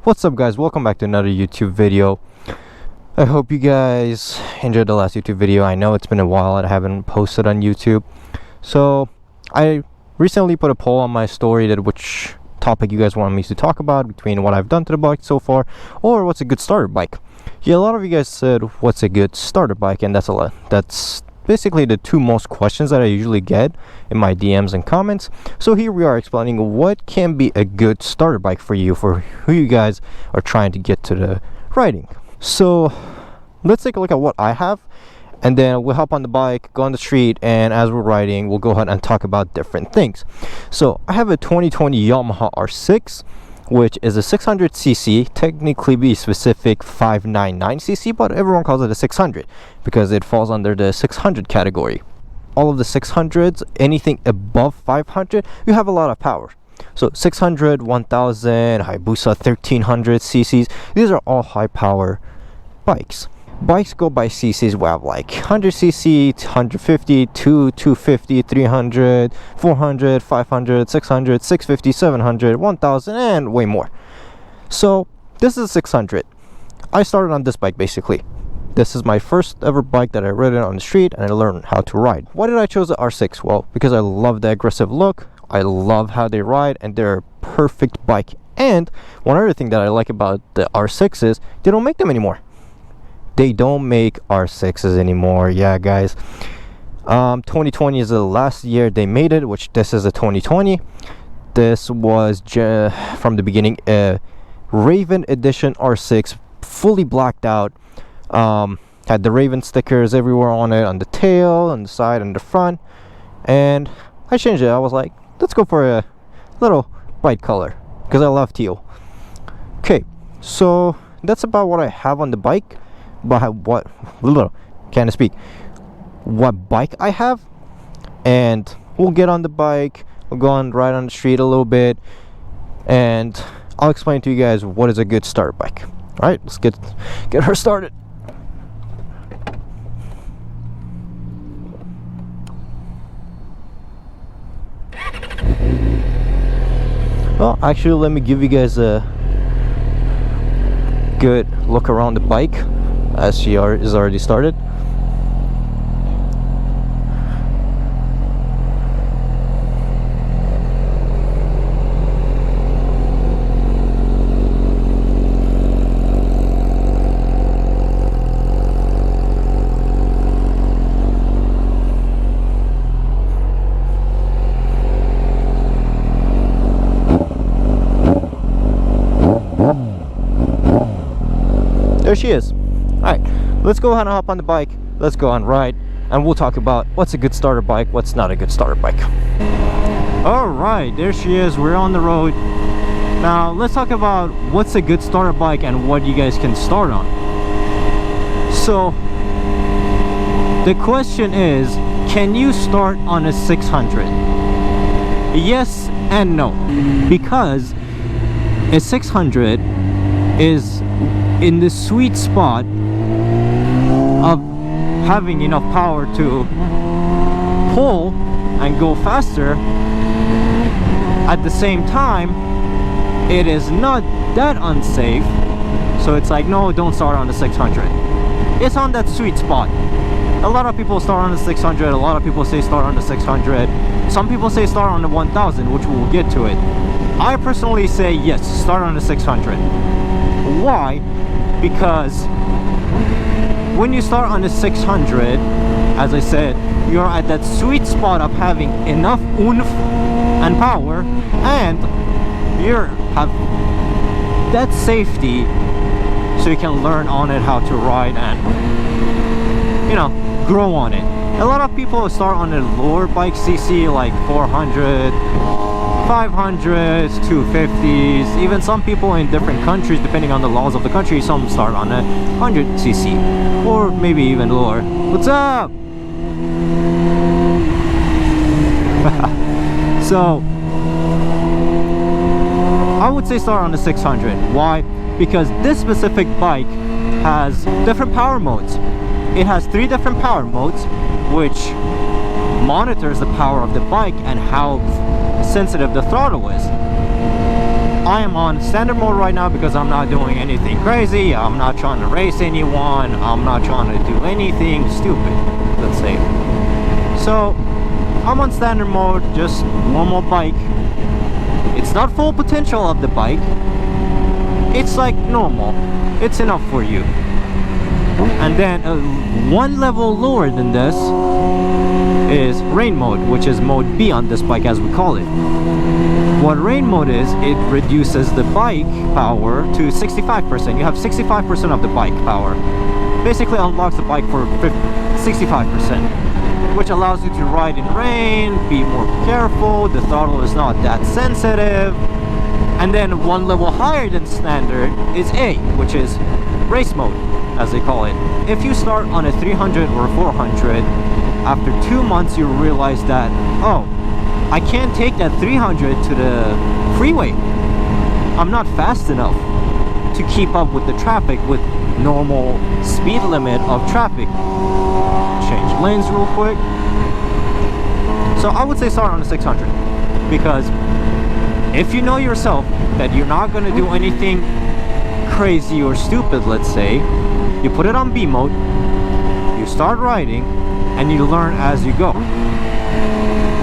What's up, guys? Welcome back to another YouTube video. I hope you guys enjoyed the last YouTube video. I know it's been a while I haven't posted on YouTube. So I recently put a poll on my story that which topic you guys want me to talk about between what I've done to the bike so far or what's a good starter bike. Yeah, a lot of you guys said what's a good starter bike, and that's a lot. That's basically the two most questions that I usually get in my DMs and comments. So here we are explaining what can be a good starter bike for you, for who you guys are trying to get to the riding. So let's take a look at what I have, and then we'll hop on the bike, go on the street, and as we're riding we'll go ahead and talk about different things. So I have a 2020 Yamaha R6, which is a 600cc, technically be specific 599cc, but everyone calls it a 600 because it falls under the 600 category. All of the 600s, anything above 500, you have a lot of power. So 600, 1000, Hayabusa 1300 cc's, these are all high power bikes. Bikes go by cc's. We have like 100cc, 150, 250, 300, 400, 500, 600, 650, 700, 1000, and way more. So this is 600. I started on this bike basically. This is my first ever bike that I rode it on the street and I learned how to ride. Why did I choose the R6? Well, because I love the aggressive look, I love how they ride, and they're a perfect bike. And one other thing that I like about the R6 is they don't make them anymore. They don't make R6s anymore. Yeah, guys, 2020 is the last year they made it, which this is a 2020. This was from the beginning a Raven edition R6, fully blacked out. Had the Raven stickers everywhere on it, on the tail, on the side, and the front. And I changed it. I was like, let's go for a little bright color because I love teal. Okay, so that's about what I have on the bike. But what can't speak what bike I have, and we'll get on the bike, we'll go on ride on the street a little bit, and I'll explain to you guys what is a good starter bike. All right, let's get her started. Well, actually, let me give you guys a good look around the bike as she is already started. There she is. Alright, let's go ahead and hop on the bike, let's go on ride, and we'll talk about what's a good starter bike, what's not a good starter bike. Alright, there she is, we're on the road. Now let's talk about what's a good starter bike and what you guys can start on. So the question is, can you start on a 600? Yes and no, because a 600 is in the sweet spot of having enough power to pull and go faster. At the same time, it is not that unsafe, so it's like, no, don't start on the 600. It's on that sweet spot. A lot of people start on the 600, a lot of people say start on the 600, some people say start on the 1000, which we'll get to it. I personally say yes, start on the 600. Why? Because when you start on the 600, as I said, you're at that sweet spot of having enough oomph and power, and you have that safety so you can learn on it how to ride and, you know, grow on it. A lot of people start on a lower bike cc, like 400, 500s, 250s, even some people in different countries, depending on the laws of the country, some start on a 100cc or maybe even lower. What's up? So I would say start on the 600. Why? Because this specific bike has different power modes. It has 3 different power modes, which monitors the power of the bike and how sensitive the throttle is. I am on standard mode right now because I'm not doing anything crazy. I'm not trying to race anyone. I'm not trying to do anything stupid, let's say. So I'm on standard mode, just normal bike. It's not full potential of the bike. It's like normal. It's enough for you. And then one level lower than this is rain mode, which is mode B on this bike as we call it. What rain mode is, it reduces the bike power to 65%. You have 65% of the bike power. Basically unlocks the bike for 65%, which allows you to ride in rain, be more careful, the throttle is not that sensitive. And then one level higher than standard is A, which is race mode, as they call it. If you start on a 300 or 400, after 2 months you realize that, oh, I can't take that 300 to the freeway. I'm not fast enough to keep up with the traffic with normal speed limit of traffic. Change lanes real quick. So I would say start on a 600, because if you know yourself that you're not going to do anything crazy or stupid, let's say, you put it on B mode, you start riding, and you learn as you go.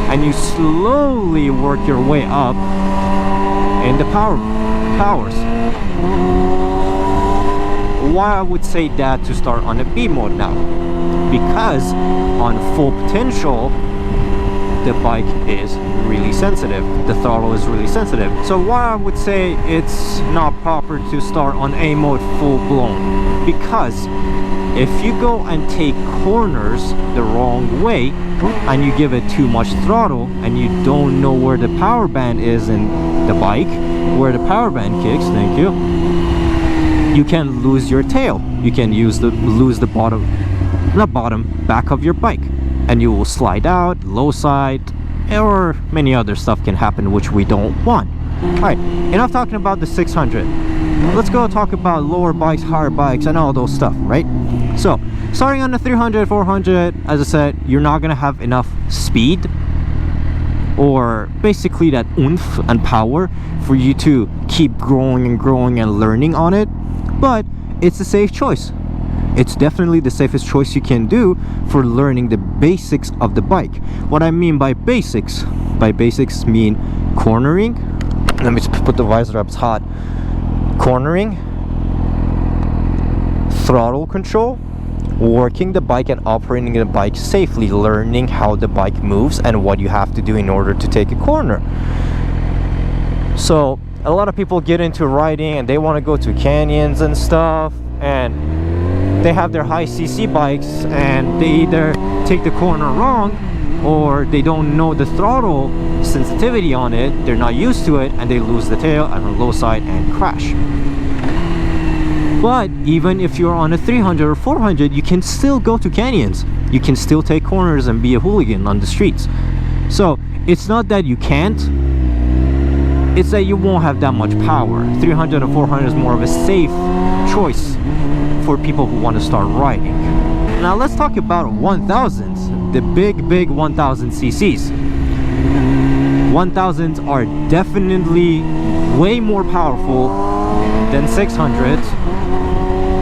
And you slowly work your way up in the powers. Why I would say that to start on a B mode now? Because on full potential, the bike is really sensitive. The throttle is really sensitive. So why I would say it's not proper to start on A mode full blown? Because if you go and take corners the wrong way and you give it too much throttle and you don't know where the power band is in the bike, where the power band kicks, thank you, you can lose your tail. You can lose the back of your bike, and you will slide out, low side, or many other stuff can happen which we don't want. Alright, enough talking about the 600. Let's go talk about lower bikes, higher bikes, and all those stuff, right? So, starting on the 300, 400, as I said, you're not gonna have enough speed or basically that oomph and power for you to keep growing and learning on it. But it's a safe choice. It's definitely the safest choice you can do for learning the basics of the bike. What I mean by basics mean cornering. Let me just put the visor up, it's hot. Cornering, throttle control, working the bike and operating the bike safely, learning how the bike moves and what you have to do in order to take a corner. So a lot of people get into riding and they want to go to canyons and stuff, and they have their high cc bikes and they either take the corner wrong or they don't know the throttle sensitivity on it, they're not used to it, and they lose the tail and on low side and crash. But even if you're on a 300 or 400, you can still go to canyons, you can still take corners and be a hooligan on the streets. So it's not that you can't, it's that you won't have that much power. 300 or 400 is more of a safe choice for people who want to start riding. Now let's talk about 1000s, the big 1000 cc's. 1000s are definitely way more powerful than 600s,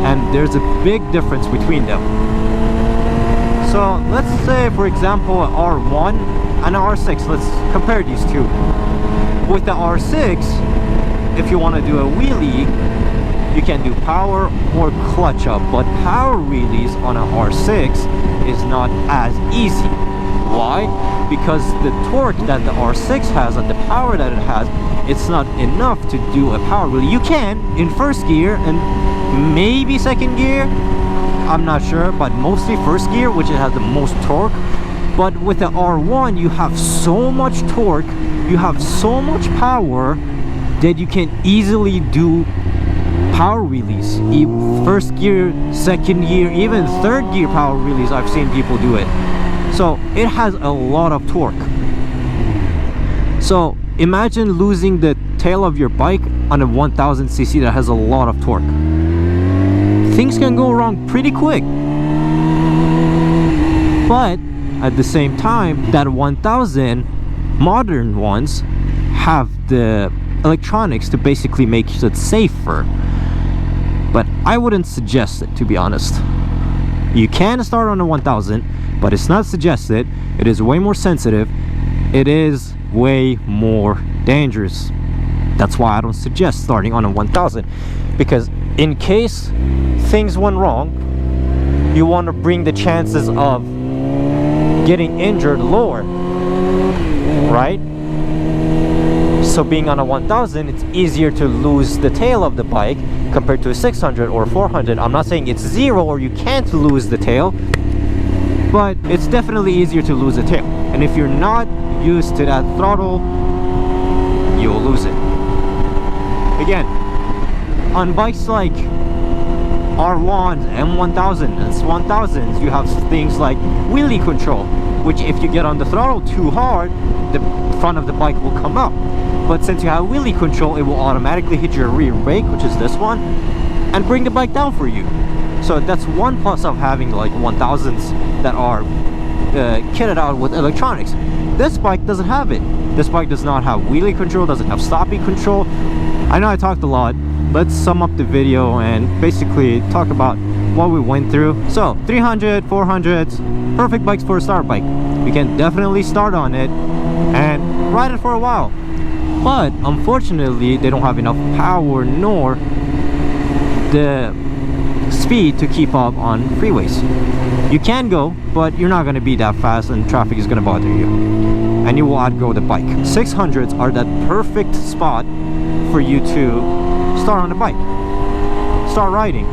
and there's a big difference between them. So let's say, for example, an R1 and an R6. Let's compare these two. With the R6, if you want to do a wheelie, you can do power or clutch up, but power wheelies on an R6 is not as easy. Why? Because the torque that the R6 has and the power that it has, it's not enough to do a power wheelie. You can in first gear and maybe second gear, I'm not sure, but mostly first gear, which it has the most torque. But with the R1, you have so much torque, you have so much power that you can easily do power wheelies. First gear, second gear, even third gear power wheelies, I've seen people do it. So it has a lot of torque. So imagine losing the tail of your bike on a 1000 cc that has a lot of torque. Things can go wrong pretty quick. But at the same time, that 1000 modern ones have the electronics to basically make it safer. But I wouldn't suggest it, to be honest. You can start on a 1000, but it's not suggested. It is way more sensitive. It is way more dangerous. That's why I don't suggest starting on a 1000, because in case things went wrong, you want to bring the chances of getting injured lower, right? So being on a 1000, it's easier to lose the tail of the bike compared to a 600 or 400. I'm not saying it's zero or you can't lose the tail, but it's definitely easier to lose the tail. And if you're not used to that throttle, you'll lose it. Again, on bikes like R1s, M1000, S1000s, you have things like wheelie control, which if you get on the throttle too hard, the front of the bike will come up. But since you have wheelie control, it will automatically hit your rear brake, which is this one, and bring the bike down for you. So that's one plus of having like 1000s that are kitted out with electronics. This bike doesn't have it. This bike does not have wheelie control, doesn't have stopping control. I know I talked a lot. Let's sum up the video and basically talk about what we went through. So 300, 400s, perfect bikes for a start bike. You can definitely start on it and ride it for a while. But unfortunately, they don't have enough power nor the speed to keep up on freeways. You can go, but you're not going to be that fast and traffic is going to bother you. And you will outgrow the bike. 600s are that perfect spot for you to start on the bike. Start riding.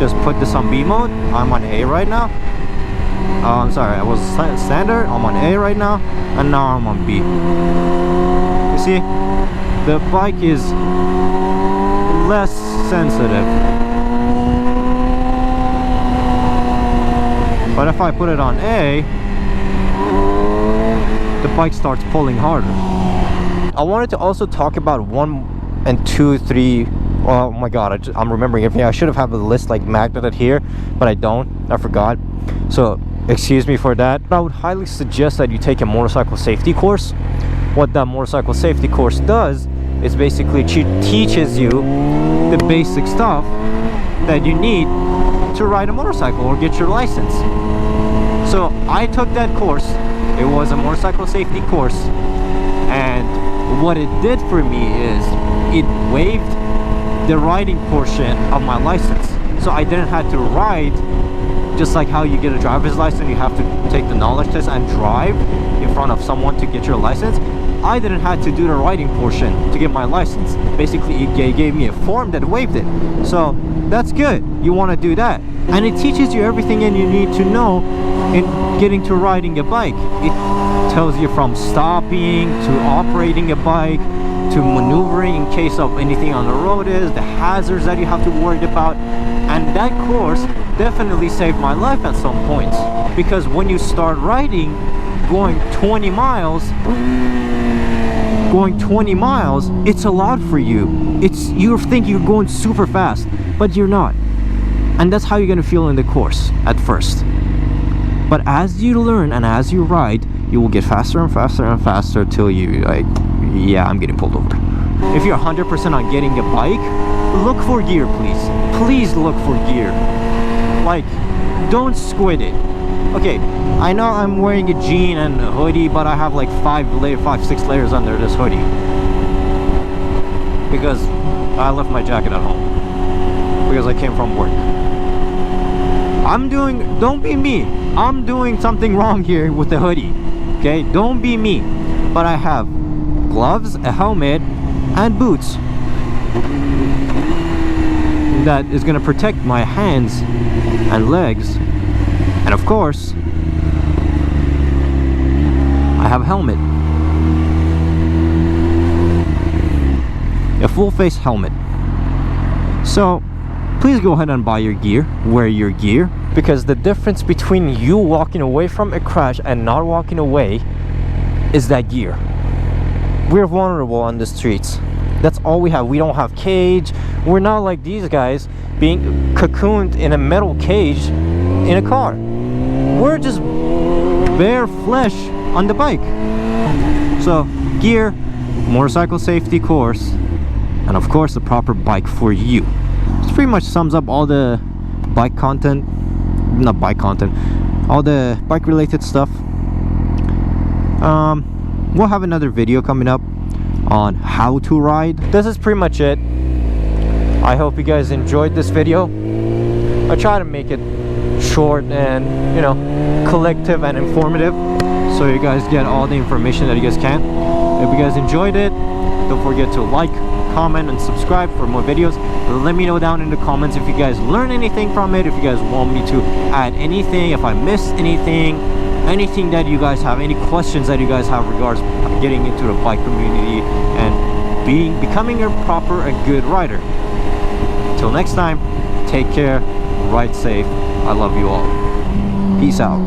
Just put this on B mode. I'm on A right now. I'm sorry, I was standard. I'm on A right now. And now I'm on B. You see, the bike is less sensitive. But if I put it on A, the bike starts pulling harder. I wanted to also talk about 1 and 2, 3. Oh my god, I'm remembering everything. I should have had the list like magneted here, but I don't. I forgot. So excuse me for that. I would highly suggest that you take a motorcycle safety course. What that motorcycle safety course does is basically teaches you the basic stuff that you need to ride a motorcycle or get your license. So I took that course. It was a motorcycle safety course, and what it did for me is it waived the riding portion of my license. So I didn't have to ride, just like how you get a driver's license, you have to take the knowledge test and drive in front of someone to get your license. I didn't have to do the riding portion to get my license. Basically, it gave me a form that waived it. So that's good. You want to do that. And it teaches you everything you need to know in getting to riding a bike. It tells you from stopping to operating a bike to maneuvering in case of anything on the road is, the hazards that you have to worry about. And that course definitely saved my life at some points, because when you start riding, going 20 miles, it's a lot for you. You think you're going super fast, but you're not. And that's how you're gonna feel in the course at first. But as you learn and as you ride, you will get faster and faster and faster till you like, yeah, I'm getting pulled over. If you're 100% on getting a bike, look for gear, please. Please look for gear. Like, don't squid it. Okay, I know I'm wearing a jean and a hoodie, but I have like 6 layers under this hoodie because I left my jacket at home because I came from work. Don't be me. I'm doing something wrong here with the hoodie. Okay, don't be me. But I have gloves, a helmet, and boots that is gonna protect my hands and legs. And of course, I have a helmet. A full face helmet. So please go ahead and buy your gear, wear your gear, because the difference between you walking away from a crash and not walking away is that gear. We're vulnerable on the streets. That's all we have. We don't have cage. We're not like these guys being cocooned in a metal cage in a car. We're just bare flesh on the bike. So gear, motorcycle safety course, and of course the proper bike for you. This pretty much sums up all the bike content, not bike content, all the bike related stuff. We'll have another video coming up on how to ride. This is pretty much it. I hope you guys enjoyed this video. I try to make it short and, you know, collective and informative, so you guys get all the information that you guys can. If you guys enjoyed it, don't forget to like, comment, and subscribe for more videos. Let me know down in the comments if you guys learned anything from it, if you guys want me to add anything, if I missed anything that you guys have, any questions that you guys have regards getting into the bike community and becoming a good rider. Till next time, take care, ride safe. I love you all. Peace out.